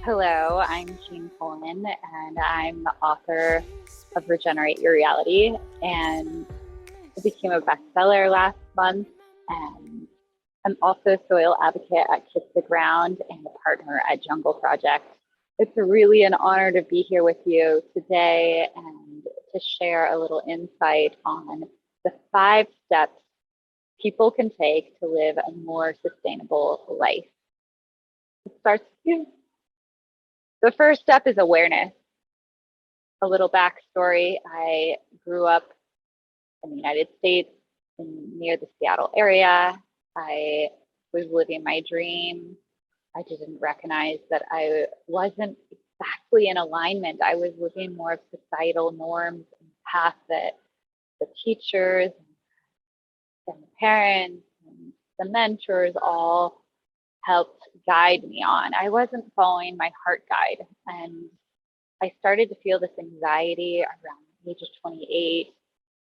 Hello, I'm Jean Coleman, and I'm the author of Regenerate Your Reality. And it became a bestseller last month. And I'm also a soil advocate at Kiss the Ground and a partner at Jungle Project. It's really an honor to be here with you today and to share a little insight on the 5 steps people can take to live a more sustainable life. It starts with you. The first step is awareness. A little backstory. I grew up in the United States near the Seattle area. I was living my dream. I didn't recognize that I wasn't exactly in alignment. I was living more of societal norms and paths that the teachers and the parents and the mentors all helped guide me on. I wasn't following my heart guide. And I started to feel this anxiety around the age of 28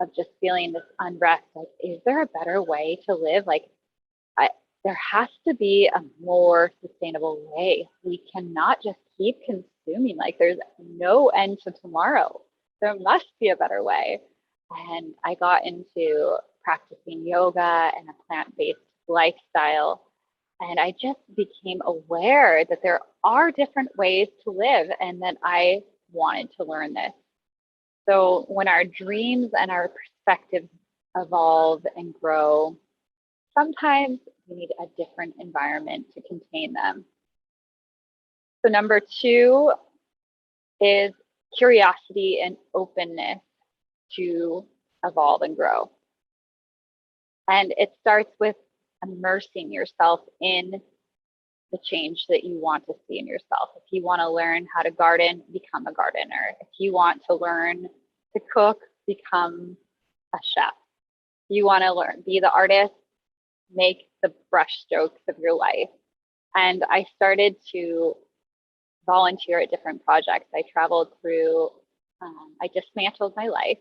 of just feeling this unrest. Like, is there a better way to live? There has to be a more sustainable way. We cannot just keep consuming. Like, there's no end to tomorrow. There must be a better way. And I got into practicing yoga and a plant-based lifestyle. And I just became aware that there are different ways to live and that I wanted to learn this. So when our dreams and our perspectives evolve and grow, sometimes we need a different environment to contain them. So number 2 is curiosity and openness to evolve and grow. And it starts with immersing yourself in the change that you want to see in yourself. If you want to learn how to garden, become a gardener. If you want to learn to cook, become a chef. If you want to learn, be the artist, make the brush strokes of your life. And I started to volunteer at different projects. I traveled through, I dismantled my life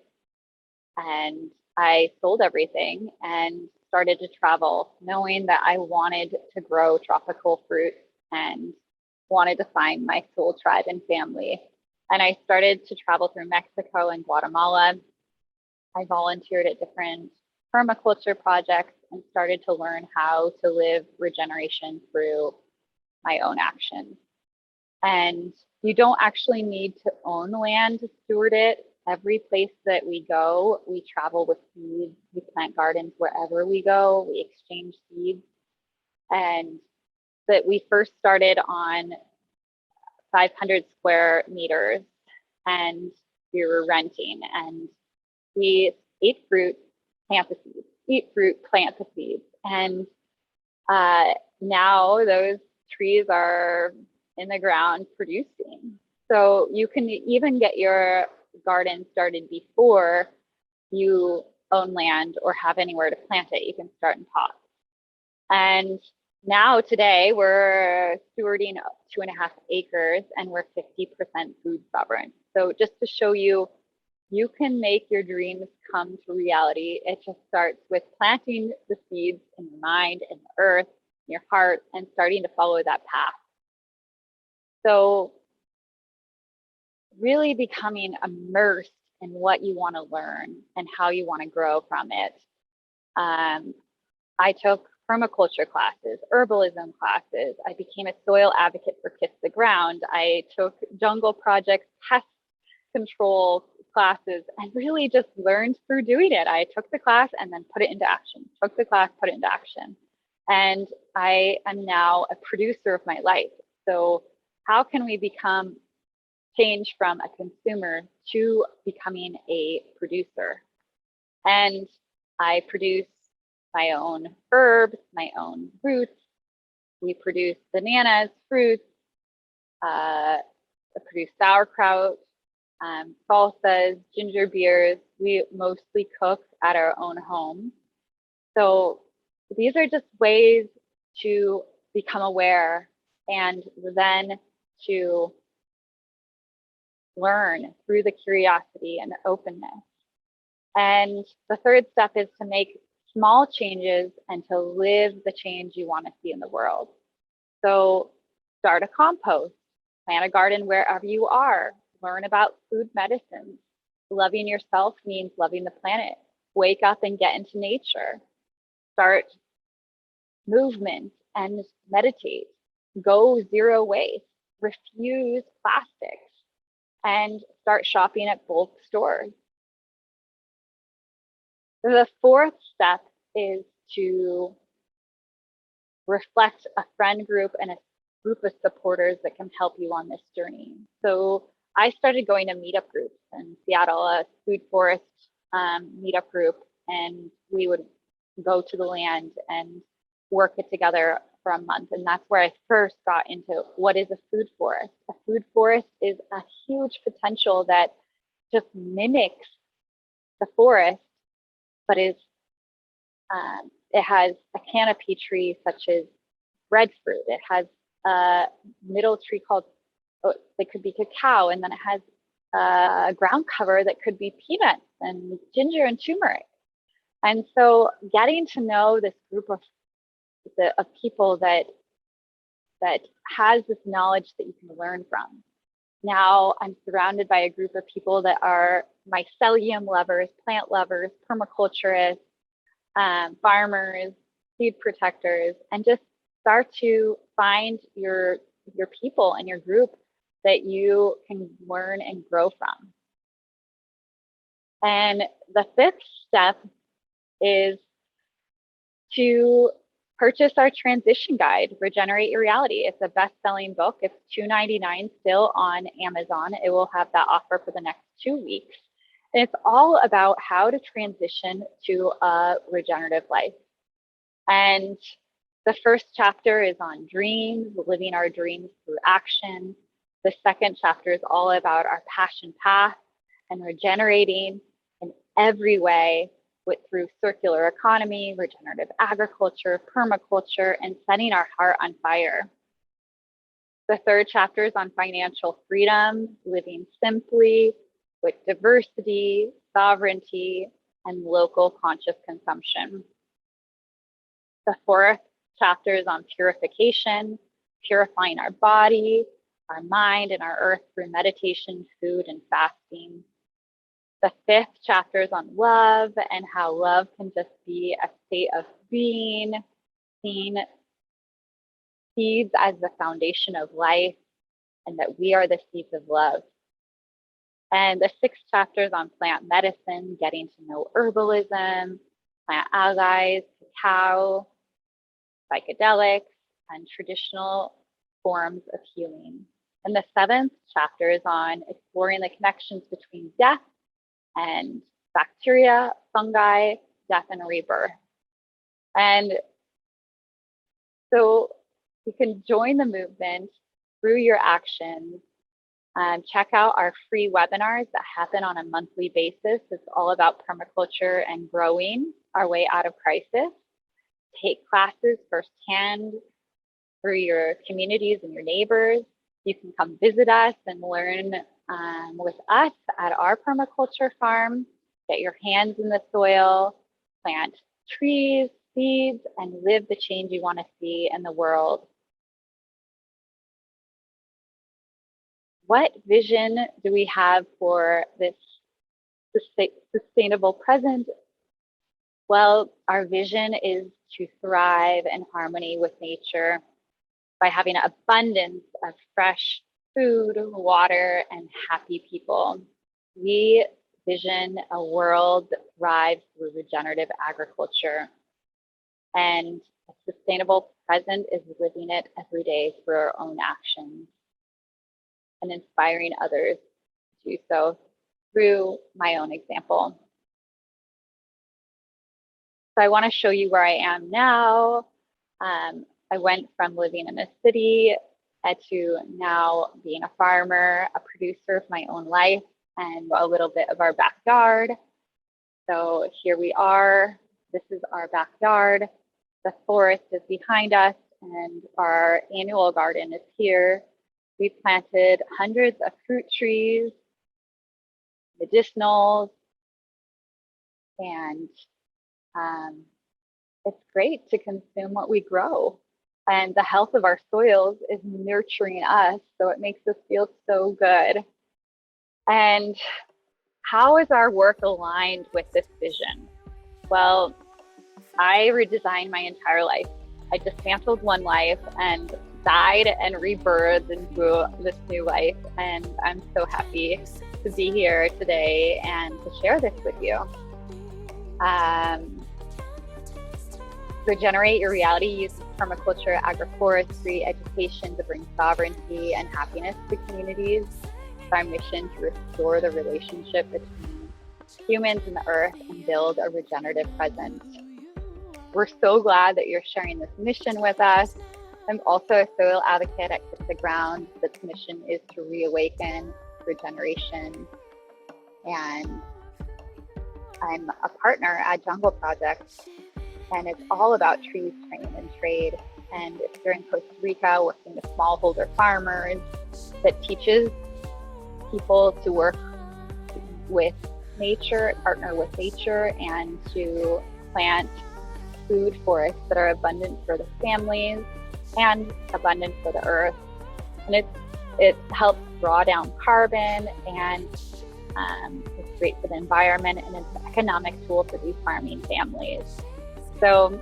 and I sold everything and started to travel, knowing that I wanted to grow tropical fruit and wanted to find my soul tribe and family. And I started to travel through Mexico and Guatemala. I volunteered at different permaculture projects and started to learn how to live regeneration through my own actions. And you don't actually need to own land to steward it. Every place that we go, we travel with seeds. We plant gardens wherever we go. We exchange seeds. And that we first started on 500 square meters and we were renting, and we ate fruit, plant the seeds, eat fruit, plant the seeds. And now those trees are in the ground producing. So you can even get your garden started before you own land or have anywhere to plant it. You can start in pots. And now today we're stewarding 2.5 acres and we're 50% food sovereign. So just to show you, you can make your dreams come to reality. It just starts with planting the seeds in your mind, in the earth, in your heart, and starting to follow that path. So really becoming immersed in what you want to learn and how you want to grow from it. I took permaculture classes, herbalism classes. I became a soil advocate for Kiss the Ground. I took Jungle Project pest control classes and really just learned through doing it. I took the class and then put it into action, took the class, put it into action. And I am now a producer of my life. So how can we change from a consumer to becoming a producer? And I produce my own herbs, my own roots. We produce bananas, fruits. I produce sauerkraut, salsas, ginger beers. We mostly cook at our own home. So these are just ways to become aware and then to learn through the curiosity and the openness. And the third step is to make small changes and to live the change you want to see in the world. So start a compost Plant a garden wherever you are. Learn about food medicines. Loving yourself means loving the planet. Wake up and get into nature. Start movement and meditate. Go zero waste. Refuse plastics and start shopping at bulk stores. The fourth step is to reflect a friend group and a group of supporters that can help you on this journey. So I started going to meetup groups in Seattle, a food forest meetup group, and we would go to the land and work it together for a month. And that's where I first got into what is a food forest. A food forest is a huge potential that just mimics the forest, but is it has a canopy tree such as breadfruit. It has a middle tree called, that could be cacao, and then it has a ground cover that could be peanuts and ginger and turmeric. And so getting to know this group of people that has this knowledge that you can learn from. Now I'm surrounded by a group of people that are mycelium lovers, plant lovers, permaculturists, farmers, seed protectors, and just start to find your people and your group that you can learn and grow from. And the fifth step is to purchase our transition guide, Regenerate Your Reality. It's a best-selling book. It's $2.99 still on Amazon. It will have that offer for the next 2 weeks. And it's all about how to transition to a regenerative life. And the first chapter is on dreams, living our dreams through action. The second chapter is all about our passion path and regenerating in every way through circular economy, regenerative agriculture, permaculture, and setting our heart on fire. The third chapter is on financial freedom, living simply with diversity, sovereignty, and local conscious consumption. The fourth chapter is on purification, purifying our body, our mind, and our earth through meditation, food, and fasting. The fifth chapter is on love and how love can just be a state of being, seeing seeds as the foundation of life, and that we are the seeds of love. And the sixth chapter is on plant medicine, getting to know herbalism, plant allies, cacao, psychedelics, and traditional forms of healing. And the seventh chapter is on exploring the connections between death and bacteria, fungi, death, and rebirth. And so you can join the movement through your actions. Check out our free webinars that happen on a monthly basis. It's all about permaculture and growing our way out of crisis. Take classes firsthand through your communities and your neighbors. You can come visit us and learn with us at our permaculture farm. Get your hands in the soil, plant trees, seeds, and live the change you want to see in the world. What vision do we have for this sustainable present? Well, our vision is to thrive in harmony with nature by having an abundance of fresh food, water, and happy people. We vision a world that thrives through regenerative agriculture. And a sustainable present is living it every day through our own actions and inspiring others to do so through my own example. So I want to show you where I am now. I went from living in a city to now being a farmer, a producer of my own life, and a little bit of our backyard. So here we are. This is our backyard. The forest is behind us, and our annual garden is here. We planted hundreds of fruit trees, medicinals, and it's great to consume what we grow. And the health of our soils is nurturing us. So it makes us feel so good. And how is our work aligned with this vision? Well, I redesigned my entire life. I dismantled one life and died and rebirthed into this new life. And I'm so happy to be here today and to share this with you. Regenerate Your Reality uses permaculture, agroforestry, education to bring sovereignty and happiness to communities. It's our mission to restore the relationship between humans and the earth and build a regenerative present. We're so glad that you're sharing this mission with us. I'm also a soil advocate at Kiss the Ground. This mission is to reawaken regeneration. And I'm a partner at Jungle Project, and it's all about trees, train, and trade. And if you're in Costa Rica working with smallholder farmers, that teaches people to work with nature, partner with nature, and to plant food forests that are abundant for the families and abundant for the earth. And it helps draw down carbon, and it's great for the environment, and it's an economic tool for these farming families. So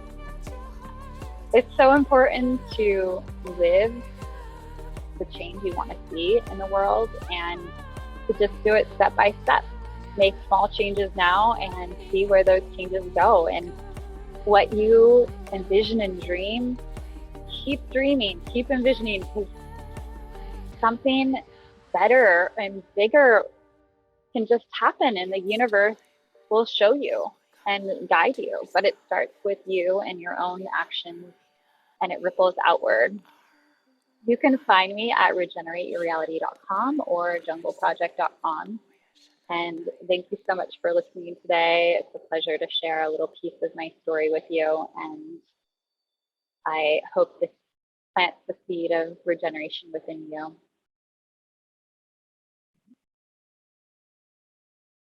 it's so important to live the change you want to see in the world and to just do it step by step. Make small changes now and see where those changes go. And what you envision and dream, keep dreaming, keep envisioning, because something better and bigger can just happen, and the universe will show you and guide you. But it starts with you and your own actions, and it ripples outward. You can find me at regenerateyourreality.com or jungleproject.com. And thank you so much for listening today. It's a pleasure to share a little piece of my story with you. And I hope this plants the seed of regeneration within you.